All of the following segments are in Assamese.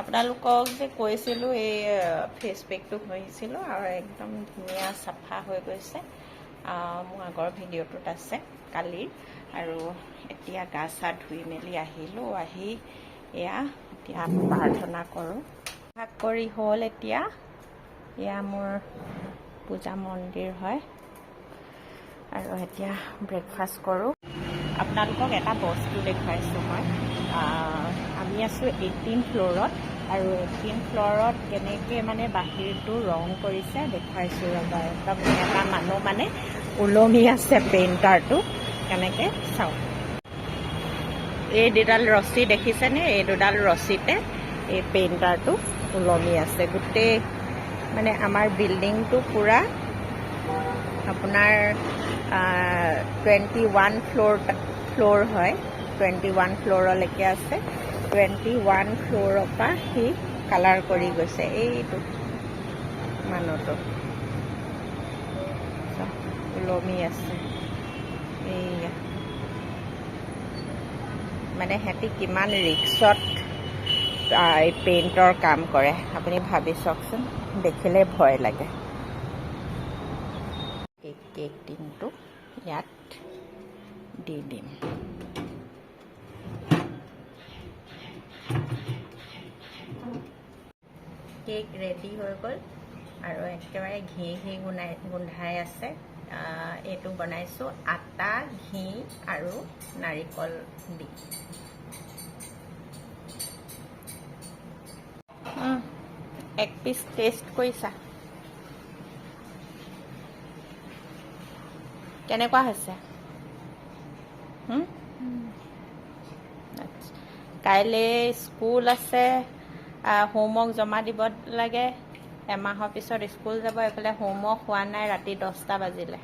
আপোনালোকক যে কৈছিলোঁ এই ফেচ পেকটো ঘঁহিছিলোঁ আৰু একদম ধুনীয়া চাফা হৈ গৈছে। মোৰ আগৰ ভিডিঅ'টোত আছে কালিৰ। আৰু এতিয়া গা চা ধুই মেলি আহিলোঁ। আহি এয়া এতিয়া প্ৰাৰ্থনা কৰোঁ। ভাগ কৰি হ'ল এতিয়া। এয়া মোৰ পূজা মন্দিৰ হয় আৰু এতিয়া ব্ৰেকফাষ্ট কৰোঁ। আপোনালোকক এটা বস্তু দেখুৱাইছোঁ মই। আমি আছোঁ 18 ফ্ল'ৰত আৰু 18 ফ্ল'ৰত কেনেকৈ মানে বাহিৰটো ৰং কৰিছে দেখুৱাইছোঁ ৰ'বা। একদম এটা মানুহ মানে ওলমি আছে পেইণ্টাৰটো কেনেকৈ চাওক। এই দুডাল ৰছী দেখিছেনে? এই দুডাল ৰছীতে এই পেইণ্টাৰটো ওলমি আছে। গোটেই মানে আমাৰ বিল্ডিংটো পূৰা আপোনাৰ 21 ফ্ল'ৰ হয়। 21 ফ্ল'ৰলৈকে আছে। 21 ফ্ল'ৰৰ পৰা সি কালাৰ কৰি গৈছে। এইটো মানুহটো ওলমি আছে। এইয়া মানে সিহঁতি কিমান ৰিক্সত এই পেইণ্টৰ কাম কৰে আপুনি ভাবি চাওকচোন। দেখিলে ভয় লাগে। কেক টিনটো ইয়াত দি দিম। কেক ৰেডি হৈ গ'ল আৰু একেবাৰে ঘি গোন্ধাই আছে। এইটো বনাইছোঁ আটা, ঘি আৰু নাৰিকল দি। এক পিচ টেষ্ট কৰিছা? কেনেকুৱা হৈছে? কাইলৈ স্কুল আছে, হোমৱৰ্ক জমা দিব লাগে। এমাহৰ পিছত স্কুল যাব। এইফালে হোমৱৰ্ক হোৱা নাই। ৰাতি 10টা বাজিলে।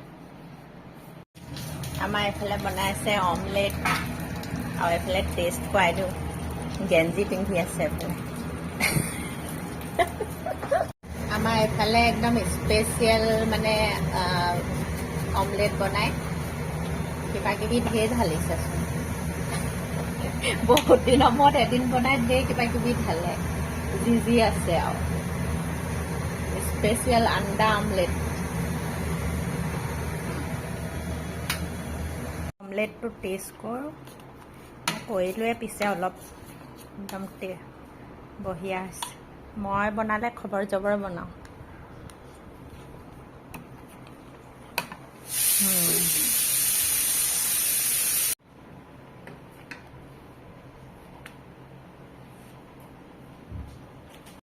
আমাৰ এইফালে বনাইছে অমলেট আৰু এইফালে টেষ্ট খুৱাই দিওঁ। গেঞ্জি পিন্ধি আছে এইফালে। আমাৰ এইফালে একদম স্পেচিয়েল মানে অমলেট বনাই কিবা কিবি ঢেৰ ঢালিছেচোন। বহুত দিনৰ মূৰত এদিন বনাই ঢেৰ কিবা কিবি ঢালে। যি আছে আৰু স্পেচিয়েল আণ্ডা অমলেট। অমলেটটো টেষ্ট কৰোঁ। কৰিলোৱে পিছে অলপ একদম বঢ়িয়া আছে। মই বনালে খবৰ জবৰ বনাওঁ।